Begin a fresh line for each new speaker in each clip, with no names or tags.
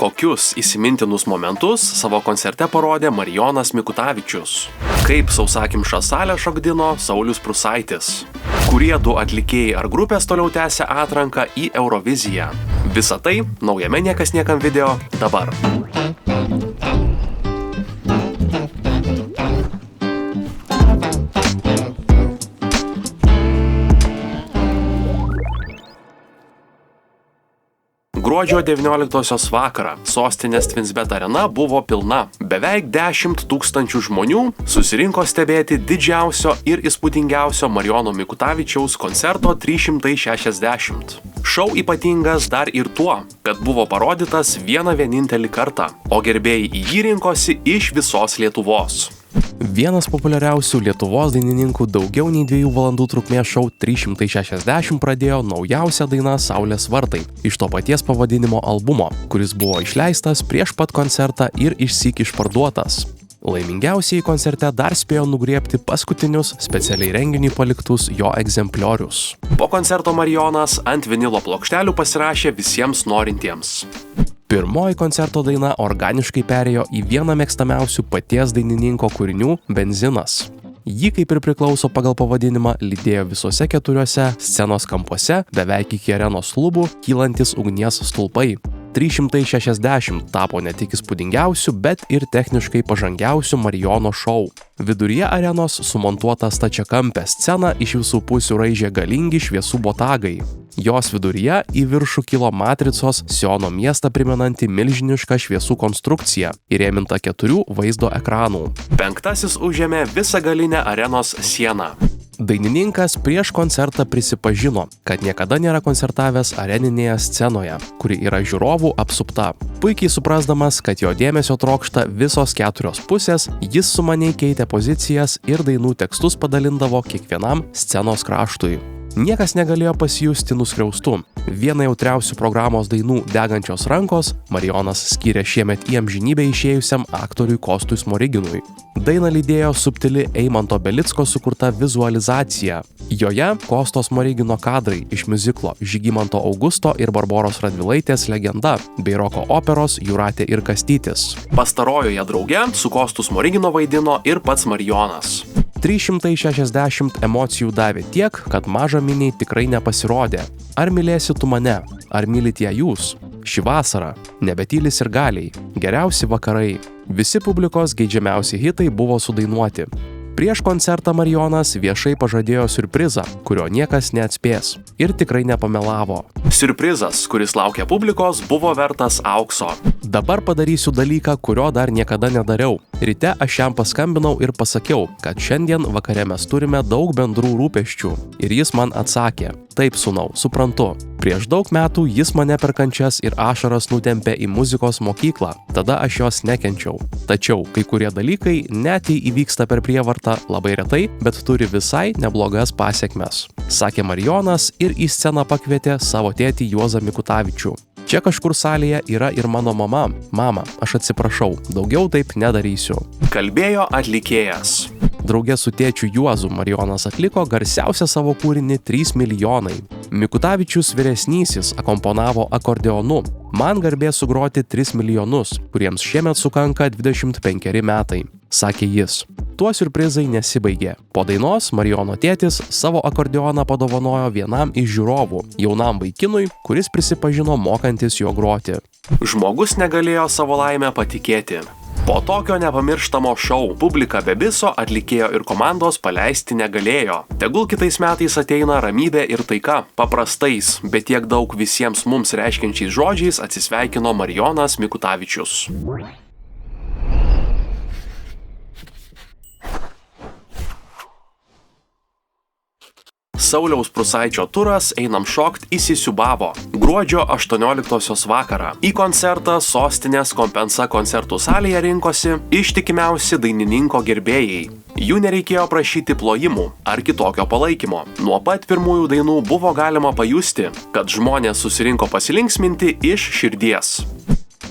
Kokius įsimintinus momentus savo koncerte parodė Marijonas Mikutavičius? Kaip sausakimšą salę šokdino Saulius Prūsaitis? Kurie du atlikėjai ar grupės toliau tęsia atranką į Euroviziją? Visa tai naujame Niekas niekam video dabar. Gruodžio 19-osios vakarą sostinės Twinsbet arena buvo pilna. Beveik 10 000 žmonių susirinko stebėti didžiausio ir įspūdingiausio Marijono Mikutavičiaus koncerto 360. Šou ypatingas dar ir tuo, kad buvo parodytas vieną vienintelį kartą, o gerbėjai į jį rinkosi iš visos Lietuvos. Vienas populiariausių Lietuvos dainininkų daugiau nei 2 valandų trukmės šou 360 pradėjo naujausia daina Saulės vartai iš to paties pavadinimo albumo, kuris buvo išleistas prieš pat koncertą ir išsyk išparduotas. Laimingiausiai koncerte dar spėjo nugriebti paskutinius specialiai renginiui paliktus jo egzempliorius. Po koncerto Marijonas ant vinilo plokštelių pasirašė visiems norintiems. Pirmoji koncerto daina organiškai perėjo į vieną mėgstamiausių paties dainininko kūrinių Benzinas. Ji, kaip ir priklauso pagal pavadinimą, lydėjo visose 4 scenos kampuose, beveik iki arenos lubų, kylantis ugnies stulpai. 360 tapo ne tik įspūdingiausių, bet ir techniškai pažangiausių Marijono šou. Viduryje arenos sumontuota stačiakampė scena iš visų pusių raižė galingi šviesų botagai. Jos viduryje į viršų kilo matricos Siono miestą primenanti milžiniška šviesų konstrukcija, įrėminta 4 vaizdo ekranų. 5. užėmė visą galinę arenos sieną. Dainininkas prieš koncertą prisipažino, kad niekada nėra koncertavęs areninėje scenoje, kuri yra žiūrovų apsupta. Puikiai suprasdamas, kad jo dėmesio trokšta visos 4 pusės, jis sumaniai keitė pozicijas ir dainų tekstus padalindavo kiekvienam scenos kraštui. Niekas negalėjo pasijusti nuskriaustu. Vieną jautriausių programos dainų Degančios rankos Marijonas skyrė šiemet į amžinybę išėjusiam aktoriui Kostui Smoriginui. Dainą lydėjo subtili Eimanto Belicko sukurta vizualizacija. Joje Kosto Smorigino kadrai iš miuziklo Žygimanto Augusto ir Barboros Radvilaitės legenda bei roko operos Jūratė ir Kastytis. Pastarojoje drauge su Kostu Smorigino vaidino ir pats Marijonas. 360 emocijų davė tiek, kad maža miniai tikrai nepasirodė. Ar mylėsi tu mane? Ar mylit ją jūs? Ši vasara. Nebetylis ir galiai. Geriausi vakarai. Visi publikos geidžiamiausi hitai buvo sudainuoti. Prieš koncertą Marijonas viešai pažadėjo siurprizą, kurio niekas neatspės. Ir tikrai nepamelavo. Siurprizas, kuris laukia publikos, buvo vertas aukso. Dabar padarysiu dalyką, kurio dar niekada nedariau. Ryte aš jam paskambinau ir pasakiau, kad šiandien vakare mes turime daug bendrų rūpesčių. Ir jis man atsakė: taip, sūnau, suprantu. Prieš daug metų jis mane per kančias ir ašaras nutempė į muzikos mokyklą. Tada aš jos nekenčiau. Tačiau kai kurie dalykai, net jei įvyksta per prievartą, labai retai, bet turi visai neblogas pasekmes, sakė Marijonas ir į sceną pakvietė savo tėtį Juozą Mikutavičių. Čia kažkur salėje yra ir mano mama. Mama, aš atsiprašau, daugiau taip nedarysiu. Kalbėjo atlikėjas. Drauge su tėčiu Juozu Marijonas atliko garsiausią savo kūrinį 3 milijonai. Mikutavičius vyresnysis akomponavo akordeonu. Man garbė sugroti 3 milijonus, kuriems šiemet sukanka 25 metai, sakė jis. Tuo siurprizai nesibaigė. Po dainos Marijono tėtis savo akordeoną padovanojo vienam iš žiūrovų, jaunam vaikinui, kuris prisipažino mokantis jo groti. Žmogus negalėjo savo laimę patikėti. Po tokio nepamirštamo šou publika be viso atlikėjo ir komandos paleisti negalėjo. Tegul kitais metais ateina ramybė ir taika. Paprastais, bet tiek daug visiems mums reiškiančiais žodžiais atsisveikino Marijonas Mikutavičius. Sauliaus Prūsaičio turas Einam šokt įsisiūbavo gruodžio 18-osios vakarą. Į koncertą sostinės Kompensa koncertų salėje rinkosi ištikimiausi dainininko gerbėjai. Jų nereikėjo prašyti plojimų ar kitokio palaikymo. Nuo pat pirmųjų dainų buvo galima pajusti, kad žmonės susirinko pasilinksminti iš širdies.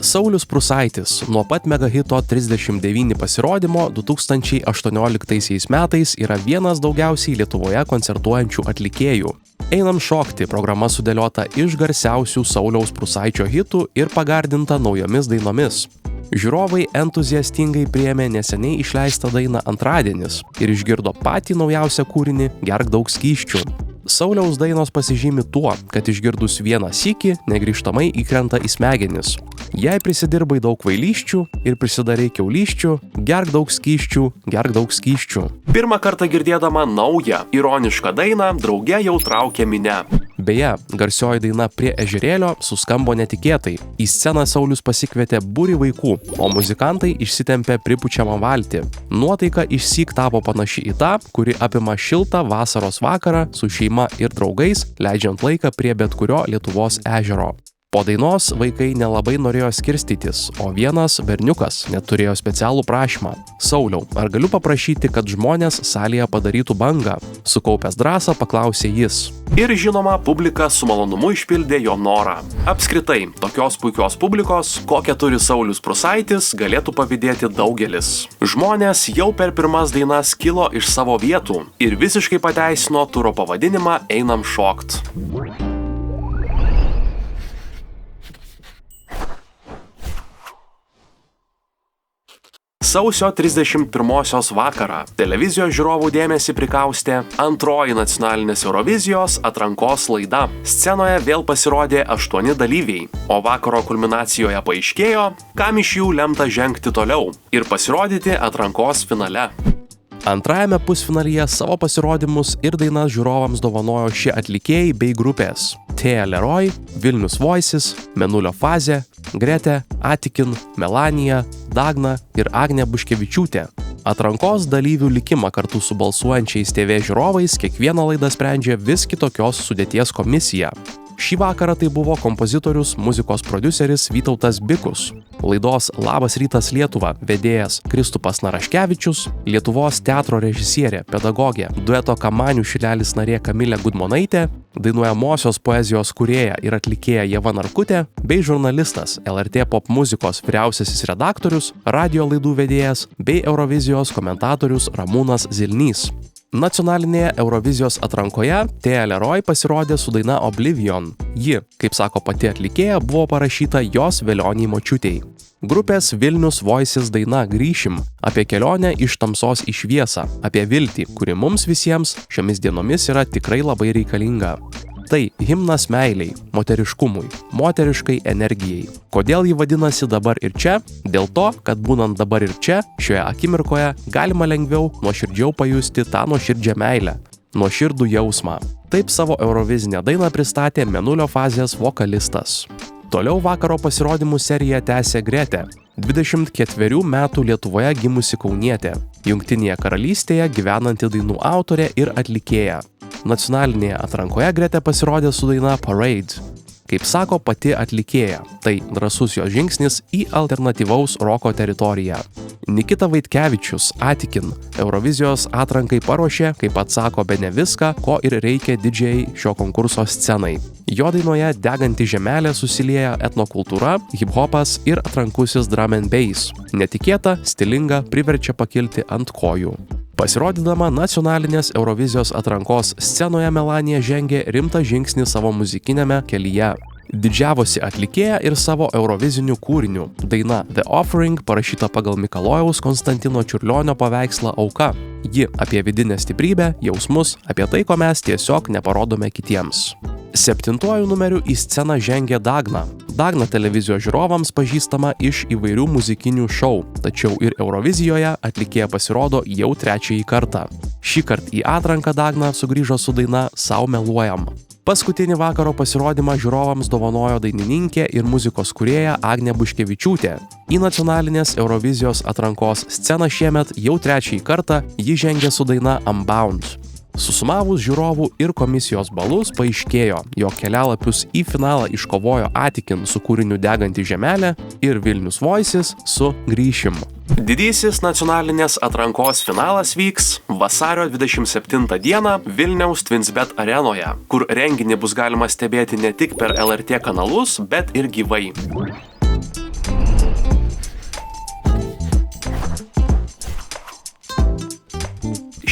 Saulius Prūsaitis nuo pat megahito 39 pasirodymo 2018 metais yra vienas daugiausiai Lietuvoje koncertuojančių atlikėjų. Einam šokti programa sudėliota iš garsiausių Sauliaus Prūsaičio hitų ir pagardinta naujomis dainomis. Žiūrovai entuziastingai priėmė neseniai išleistą dainą Antradienis ir išgirdo patį naujausią kūrinį Gerk daug skysčių. Sauliaus dainos pasižymi tuo, kad išgirdus vieną sykį negrįžtamai įkrenta į smegenis. Jei prisidirbai daug kvailysčių ir prisidarei kiaulyščių, gerk daug skysčių, gerk daug skysčių. Pirmą kartą girdėdama naują, ironišką dainą, drauge jau traukė minią. Beje, garsioji daina Prie ežerėlio suskambo netikėtai. Į sceną Saulius pasikvietė būrį vaikų, o muzikantai išsitempė pripučiamą valtį. Nuotaika išsyk tapo panaši į tą, kuri apima šiltą vasaros vakarą su šeima ir draugais, leidžiant laiką prie bet kurio Lietuvos ežero. Po dainos vaikai nelabai norėjo skirstytis, o vienas berniukas net turėjo specialų prašymą. Sauliau, ar galiu paprašyti, kad žmonės salėje padarytų bangą? Sukaupęs drąsą paklausė jis. Ir žinoma, publika su malonumu išpildė jo norą. Apskritai, tokios puikios publikos, kokią turi Saulius Prūsaitis, galėtų pavydėti daugelis. Žmonės jau per pirmas dainas kilo iš savo vietų ir visiškai pateisino turo pavadinimą Einam šokt. Sausio 31-osios vakarą televizijos žiūrovų dėmesį prikaustė antroji nacionalinės Eurovizijos atrankos laida. Scenoje vėl pasirodė 8 dalyviai, o vakaro kulminacijoje paaiškėjo, kam iš jų lemta žengti toliau ir pasirodyti atrankos finale. Antrajame pusfinalyje savo pasirodymus ir dainas žiūrovams dovanojo šie atlikėjai bei grupės: Thea Leroy, Vilnius Voices, Mėnulio fazė, Grete, Atikin, Melanija, Dagna ir Agnė Buškevičiūtė. Atrankos dalyvių likimą kartu su balsuojančiais TV žiūrovais kiekvieną laidą sprendžia vis kitokios sudėties komisija. Šį vakarą tai buvo kompozitorius, muzikos prodiuseris Vytautas Bikus, laidos Labas rytas Lietuva vedėjas Kristupas Naraškevičius, Lietuvos teatro režisierė, pedagogė, dueto Kamanių šilelis narė Kamilė Gudmonaitė, dainuojamosios poezijos kūrėja ir atlikėja Ieva Narkutė, bei žurnalistas, LRT pop muzikos vyriausiasis redaktorius, radio laidų vedėjas bei Eurovizijos komentatorius Ramūnas Zilnys. Nacionalinėje Eurovizijos atrankoje Thea Leroy pasirodė su daina Oblivion. Ji, kaip sako pati atlikėja, buvo parašyta jos vėlioniai močiutei. Grupės Vilnius Voices daina Grįšim apie kelionę iš tamsos į šviesą, apie viltį, kuri mums visiems šiomis dienomis yra tikrai labai reikalinga. Tai himnas meiliai, moteriškumui, moteriškai energijai. Kodėl jį vadinasi Dabar ir čia? Dėl to, kad būnant dabar ir čia, šioje akimirkoje galima lengviau, nuoširdžiau pajusti tą nuoširdžią meilę, nuoširdų jausmą. Taip savo eurovizinę dainą pristatė Mėnulio fazės vokalistas. Toliau vakaro pasirodymų seriją tęsė Grete, 24 metų Lietuvoje gimusi kaunietė, Jungtinėje karalystėje gyvenanti dainų autorė ir atlikėja. Nacionalinėje atrankoje Grete pasirodė su daina Parade. Kaip sako pati atlikėja, tai drąsus jos žingsnis į alternatyvaus roko teritoriją. Nikita Vaitkevičius, Atikin, Eurovizijos atrankai paruošė, kaip atsako bene viską, ko ir reikia didžiai šio konkurso scenai. Jo dainoje Deganti žemelė susilieja etnokultūra, hip-hopas ir atrankusis drum and bass. Netikėta, stilinga, priverčia pakilti ant kojų. Pasirodydama nacionalinės Eurovizijos atrankos scenoje Melanija žengė rimtą žingsnį savo muzikinėme kelyje. Didžiavosi atlikėja ir savo euroviziniu kūriniu. Daina The Offering parašyta pagal Mikalojaus Konstantino Čiurlionio paveikslą Auka. Ji apie vidinę stiprybę, jausmus, apie tai, ko mes tiesiog neparodome kitiems. 7. numeriu į sceną žengė Dagna. Dagna televizijos žiūrovams pažįstama iš įvairių muzikinių šou, tačiau ir Eurovizijoje atlikėja pasirodo jau 3. kartą. Šįkart į atranką Dagna sugrįžo su daina Sau meluojam. Paskutinį vakaro pasirodymą žiūrovams dovanojo dainininkė ir muzikos kūrėja Agnė Buškevičiūtė. Į nacionalinės Eurovizijos atrankos sceną šiemet jau 3. kartą ji žengė su daina Unbound. Susumavus žiūrovų ir komisijos balus paaiškėjo, jog kelialapius į finalą iškovojo Atikin su kūriniu Deganti žemelė ir Vilnius Voices su Grįšim. Didysis nacionalinės atrankos finalas vyks vasario 27 dieną Vilniaus Twinsbet arenoje, kur renginį bus galima stebėti ne tik per LRT kanalus, bet ir gyvai.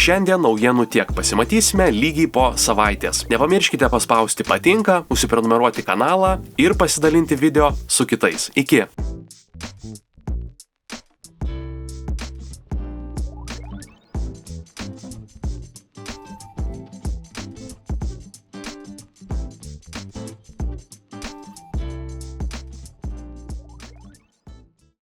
Šiandien naujienų tiek, pasimatysime lygiai po savaitės. Nepamirškite paspausti patinka, užsiprenumeruoti kanalą ir pasidalinti video su kitais. Iki!